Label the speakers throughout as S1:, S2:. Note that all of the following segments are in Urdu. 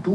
S1: 2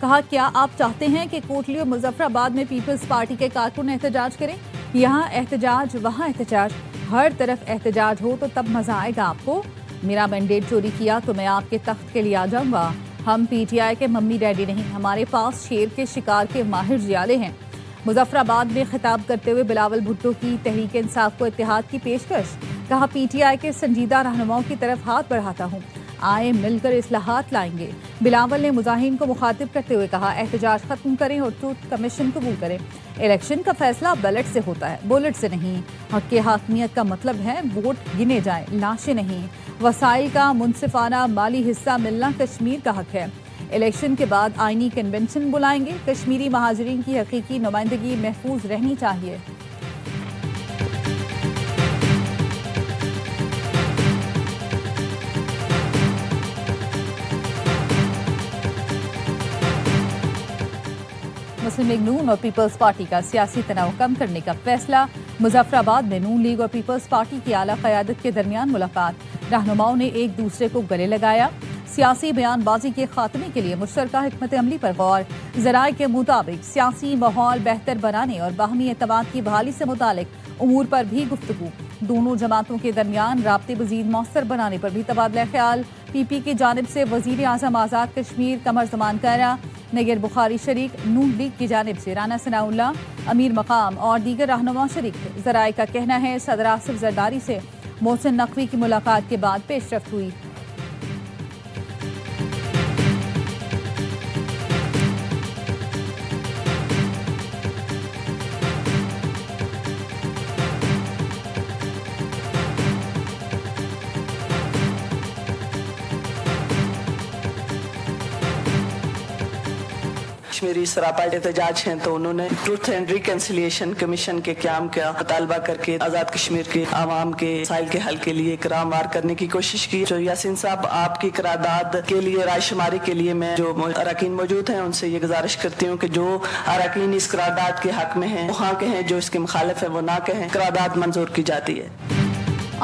S2: کہا کیا آپ چاہتے ہیں کہ کوٹلی اور مظفر آباد میں پیپلز پارٹی کے کارکن احتجاج کریں؟ یہاں احتجاج وہاں احتجاج، ہر طرف احتجاج ہو تو تب مزہ آئے گا آپ کو۔ میرا مینڈیٹ چوری کیا تو میں آپ کے تخت کے لیے آ جاؤں گا۔ ہم پی ٹی آئی کے ممی ڈیڈی نہیں، ہمارے پاس شیر کے شکار کے ماہر جیالے ہیں۔ مظفر آباد میں خطاب کرتے ہوئے بلاول بھٹو کی تحریک انصاف کو اتحاد کی پیشکش، کہا پی ٹی آئی کے سنجیدہ رہنماؤں کی طرف ہاتھ بڑھاتا ہوں، آئے مل کر اصلاحات لائیں گے۔ بلاول نے مظاہرین کو مخاطب کرتے ہوئے کہا احتجاج ختم کریں اور ٹروتھ کمیشن قبول کریں۔ الیکشن کا فیصلہ بیلٹ سے ہوتا ہے، بولٹ سے نہیں۔ حق کی حاکمیت کا مطلب ہے ووٹ گنے جائیں، لاشیں نہیں۔ وسائل کا منصفانہ مالی حصہ ملنا کشمیر کا حق ہے۔ الیکشن کے بعد آئینی کنونشن بلائیں گے، کشمیری مہاجرین کی حقیقی نمائندگی محفوظ رہنی چاہیے۔ مسلم لیگ نون اور پیپلز پارٹی کا سیاسی تناؤ کم کرنے کا فیصلہ۔ مظفر آباد میں نون لیگ اور پیپلز پارٹی کی اعلیٰ قیادت کے درمیان ملاقات، رہنماؤں نے ایک دوسرے کو گلے لگایا۔ سیاسی بیان بازی کے خاتمے کے لیے مشترکہ حکمت عملی پر غور۔ ذرائع کے مطابق سیاسی ماحول بہتر بنانے اور باہمی اعتماد کی بحالی سے متعلق امور پر بھی گفتگو۔ دونوں جماعتوں کے درمیان رابطے مزید مؤثر بنانے پر بھی تبادلہ خیال۔ پی پی کی جانب سے وزیر اعظم آزاد کشمیر قمر زمان کیرا، نیر بخاری شریک، نون لیگ کی جانب سے رانا ثناء اللہ، امیر مقام اور دیگر رہنما شریک تھے۔ ذرائع کا کہنا ہے صدر آصف زرداری سے محسن نقوی کی ملاقات کے بعد پیش رفت ہوئی۔
S3: کشمیری سراپا احتجاج ہیں تو انہوں نے ٹروتھ اینڈ ریکنسیلیشن کمیشن کے قیام کا مطالبہ کر کے آزاد کشمیر کے عوام کے مسائل کے حل کے لیے اقدام وار کرنے کی کوشش کی۔ جو یاسین صاحب آپ کی قرارداد کے لیے رائے شماری کے لیے میں جو اراکین موجود ہیں ان سے یہ گزارش کرتی ہوں کہ جو اراکین اس قرارداد کے حق میں ہیں وہ ہاں کہیں، جو اس کے مخالف ہیں وہ نہ کہیں، قرارداد منظور کی جاتی ہے۔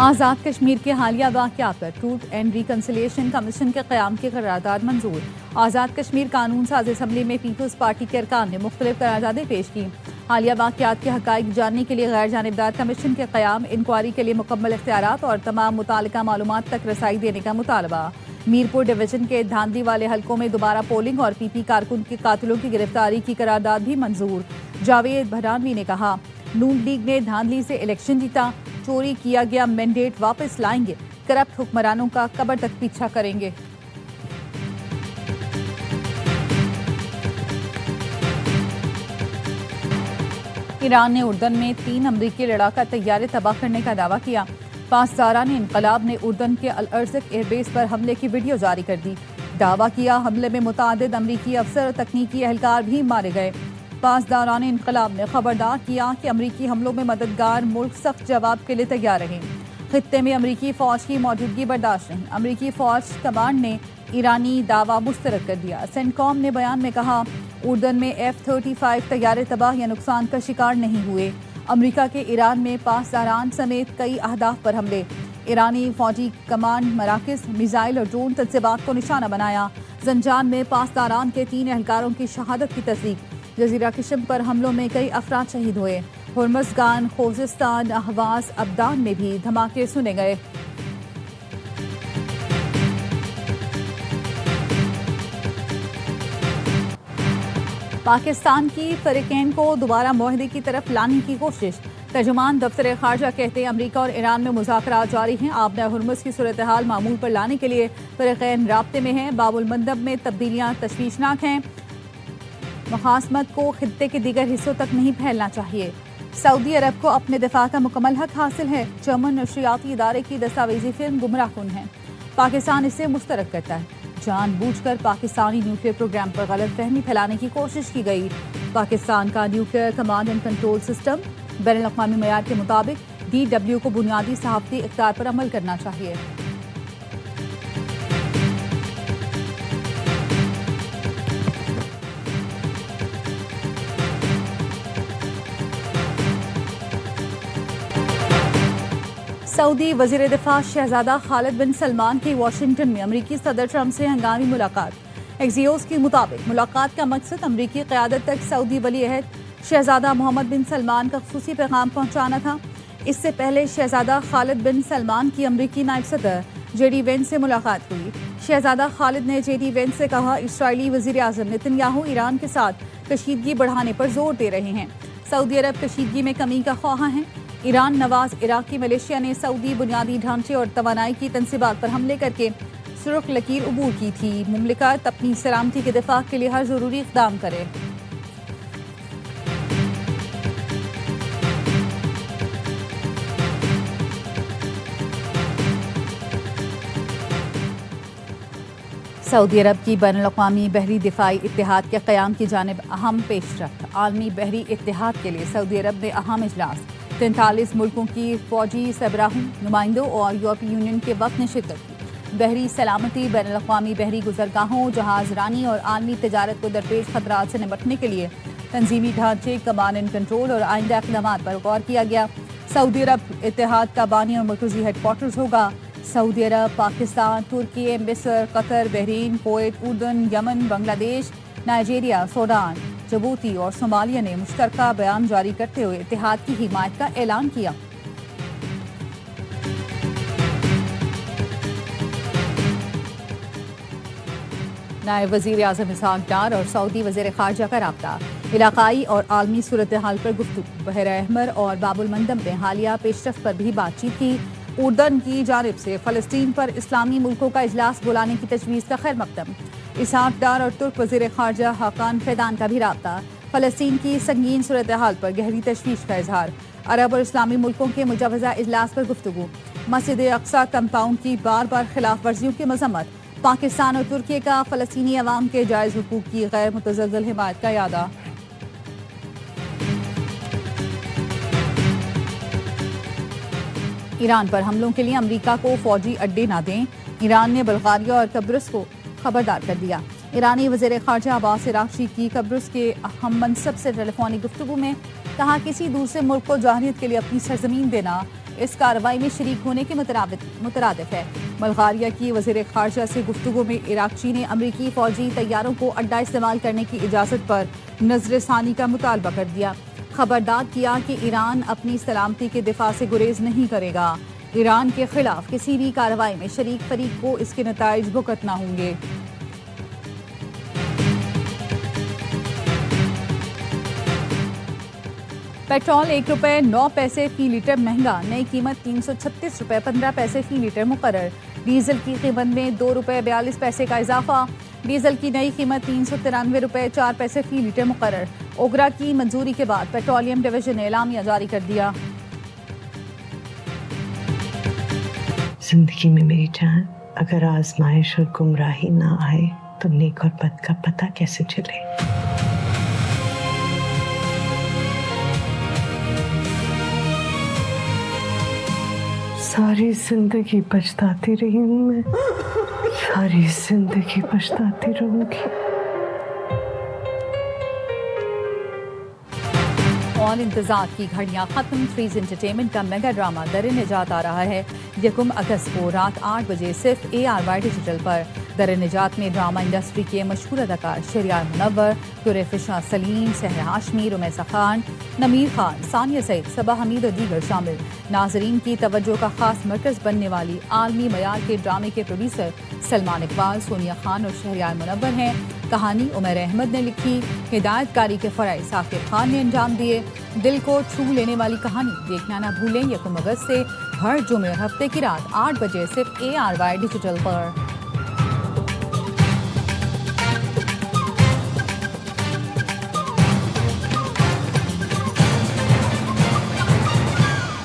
S2: آزاد کشمیر کے حالیہ واقعات پر ٹروتھ اینڈ ریکنسیلیشن کمیشن کے قیام کی قرارداد منظور۔ آزاد کشمیر قانون ساز اسمبلی میں پیپلز پارٹی کے ارکان نے مختلف قراردادیں پیش کی۔ حالیہ واقعات کے حقائق جاننے کے لیے غیر جانبدار کمیشن کے قیام، انکوائری کے لیے مکمل اختیارات اور تمام متعلقہ معلومات تک رسائی دینے کا مطالبہ۔ میرپور ڈویژن کے دھاندلی والے حلقوں میں دوبارہ پولنگ اور پی پی کارکن کے قاتلوں کی گرفتاری کی قرارداد بھی منظور۔ جاوید بھرانوی نے کہا نون لیگ نے دھاندلی سے الیکشن جیتا، چوری کیا گیا مینڈیٹ واپس لائیں گے، کرپٹ حکمرانوں کا قبر تک پیچھا کریں گے۔ ایران نے اردن میں 3 امریکی لڑاکا طیارے تباہ کرنے کا دعویٰ کیا۔ پاسداران انقلاب نے اردن کے الارزق ایئر بیس پر حملے کی ویڈیو جاری کر دی۔ دعویٰ کیا حملے میں متعدد امریکی افسر اور تکنیکی اہلکار بھی مارے گئے۔ پاسداران انقلاب نے خبردار کیا کہ امریکی حملوں میں مددگار ملک سخت جواب کے لیے تیار رہیں۔ خطے میں امریکی فوج کی موجودگی برداشت نہیں۔ امریکی فوج کمانڈ نے ایرانی دعویٰ مسترد کر دیا۔ سینٹکام نے بیان میں کہا اردن میں F-35 طیارے تباہ یا نقصان کا شکار نہیں ہوئے۔ امریکہ کے ایران میں پاسداران سمیت کئی اہداف پر حملے۔ ایرانی فوجی کمانڈ مراکز، میزائل اور ڈرون تنصیبات کو نشانہ بنایا۔ زنجان میں پاسداران کے 3 اہلکاروں کی شہادت کی تصدیق۔ جزیرہ قشم پر حملوں میں کئی افراد شہید ہوئے۔ ہرمزگان، خوزستان، اہواز، ابدان میں بھی دھماکے سنے گئے۔ پاکستان کی فریقین کو دوبارہ معاہدے کی طرف لانے کی کوشش۔ ترجمان دفتر خارجہ کہتے ہیں امریکہ اور ایران میں مذاکرات جاری ہیں۔ آبنہ ہرمز کی صورتحال معمول پر لانے کے لیے فریقین رابطے میں ہیں۔ باب المندب میں تبدیلیاں تشویشناک ہیں۔ مخاصمت کو خطے کے دیگر حصوں تک نہیں پھیلنا چاہیے۔ سعودی عرب کو اپنے دفاع کا مکمل حق حاصل ہے۔ جرمن نشریاتی ادارے کی دستاویزی فلم گمراہ کن ہے۔ پاکستان اسے مسترد کرتا ہے۔ جان بوجھ کر پاکستانی نیوکلیئر پروگرام پر غلط فہمی پھیلانے کی کوشش کی گئی۔ پاکستان کا nuclear command and control system بین الاقوامی معیار کے مطابق DW کو بنیادی صحافتی اقدار پر عمل کرنا چاہیے۔ سعودی وزیر دفاع شہزادہ خالد بن سلمان کی واشنگٹن میں امریکی صدر ٹرمپ سے ہنگامی ملاقات۔ ایکزیوس کے مطابق ملاقات کا مقصد امریکی قیادت تک سعودی ولی عہد شہزادہ محمد بن سلمان کا خصوصی پیغام پہنچانا تھا۔ اس سے پہلے شہزادہ خالد بن سلمان کی امریکی نائب صدر جے ڈی وینس سے ملاقات ہوئی۔ شہزادہ خالد نے جے ڈی وینس سے کہا اسرائیلی وزیر اعظم نتن یاہو ایران کے ساتھ کشیدگی بڑھانے پر زور دے رہے ہیں۔ سعودی عرب کشیدگی میں کمی کا خواہاں ہے۔ ایران نواز عراقی ملیشیا نے سعودی بنیادی ڈھانچے اور توانائی کی تنصیبات پر حملے کر کے سرخ لکیر عبور کی تھی۔ مملکت اپنی سلامتی کے دفاع کے لیے ہر ضروری اقدام کرے۔ سعودی عرب کی بین الاقوامی بحری دفاعی اتحاد کے قیام کی جانب اہم پیش رفت۔ عالمی بحری اتحاد کے لیے سعودی عرب نے اہم اجلاس 43 ملکوں کی فوجی سربراہوں، نمائندوں اور یورپی یونین کے وفد نے شرکت کی۔ بحری سلامتی، بین الاقوامی بحری گزرگاہوں، جہاز رانی اور عالمی تجارت کو درپیش خطرات سے نمٹنے کے لیے تنظیمی ڈھانچے، کمانڈ اینڈ کنٹرول اور آئندہ اقدامات پر غور کیا گیا۔ سعودی عرب اتحاد کا بانی اور مرکزی ہیڈ کوارٹرز ہوگا۔ سعودی عرب، پاکستان، ترکی، مصر، قطر، بحرین، کویت، اردن، یمن، بنگلہ دیش، نائجیریا، سوڈان، جبوتی اور صومالیہ نے مشترکہ بیان جاری کرتے ہوئے اتحاد کی حمایت کا اعلان کیا۔ نائب وزیر اعظم اسحاق ڈار اور سعودی وزیر خارجہ کا رابطہ، علاقائی اور عالمی صورتحال پر گفتگو۔ بحر احمر اور باب المندب میں حالیہ پیش رفت پر بھی بات چیت کی۔ اردن کی جانب سے فلسطین پر اسلامی ملکوں کا اجلاس بلانے کی تجویز کا خیر مقدم۔ اسحاق ڈار اور ترک وزیر خارجہ حاکان فیدان کا بھی رابطہ۔ فلسطین کی سنگین صورتحال پر گہری تشویش کا اظہار۔ عرب اور اسلامی ملکوں کے مجوزہ اجلاس پر گفتگو۔ مسجد اقصی کمپاؤنڈ کی بار بار خلاف ورزیوں کی مذمت۔ پاکستان اور ترکی کا فلسطینی عوام کے جائز حقوق کی غیر متزلزل حمایت کا اعادہ۔ ایران پر حملوں کے لیے امریکہ کو فوجی اڈے نہ دیں، ایران نے بلغاریہ اور قبرص کو خبردار کر دیا۔ ایرانی وزیر خارجہ عباس عراقچی کی قبرص کے اہم منصب سے ٹیلی فونک گفتگو میں کہا کسی دوسرے ملک کو جارحیت کے لیے اپنی سرزمین دینا اس کارروائی میں شریک ہونے کے مترادف ہے۔ بلغاریہ کی وزیر خارجہ سے گفتگو میں عراقچی نے امریکی فوجی طیاروں کو اڈہ استعمال کرنے کی اجازت پر نظر ثانی کا مطالبہ کر دیا۔ خبردار کیا کہ ایران اپنی سلامتی کے دفاع سے گریز نہیں کرے گا۔ ایران کے خلاف کسی بھی کارروائی میں شریک فریق کو اس کے نتائج بھگتنا ہوں گے۔ پیٹرول 1 روپے 9 پیسے فی لیٹر مہنگا، نئی قیمت 336 روپے 15 پیسے فی لیٹر مقرر۔ ڈیزل کی قیمت میں 2 روپے 42 پیسے کا اضافہ، ڈیزل کی نئی قیمت 393 روپے 4 پیسے فی لیٹر مقرر۔ اوگرا کی منظوری کے بعد پیٹرولیم ڈویژن نے اعلامیہ جاری کر دیا۔
S4: زندگی میں میری جان، اگر آزمائش اور گمراہی نہ آئے تو نیک اور بد کا پتہ کیسے چلے؟ ساری زندگی پچھتاتی رہی ہوں میں، ساری زندگی پچھتاتی رہوں گی۔
S2: اور انتظار کی گھڑیاں ختم، فریز انٹرٹینمنٹ کا میگا ڈرامہ در نجات آ رہا ہے 1 اگست کو رات 8 بجے صرف ARY ڈیجیٹل پر۔ در نجات میں ڈرامہ انڈسٹری کے مشہور اداکار شہریار منور، طریفشا سلیم، سحر ہاشمی، رمیسہ خان، نمیر خان، ثانیہ سعید، صبا حمید اور دیگر شامل۔ ناظرین کی توجہ کا خاص مرکز بننے والی عالمی معیار کے ڈرامے کے پروڈیوسر سلمان اقبال، سونیا خان اور شہریار منور ہیں۔ کہانی عمیر احمد نے لکھی، ہدایت کاری کے فرائض ثاقب خان نے انجام دیے۔ دل کو چھو لینے والی کہانی دیکھنا نہ بھولیں 1 اگست سے ہر جمعے ہفتے کی رات 8 بجے صرف ARY ڈیجیٹل پر۔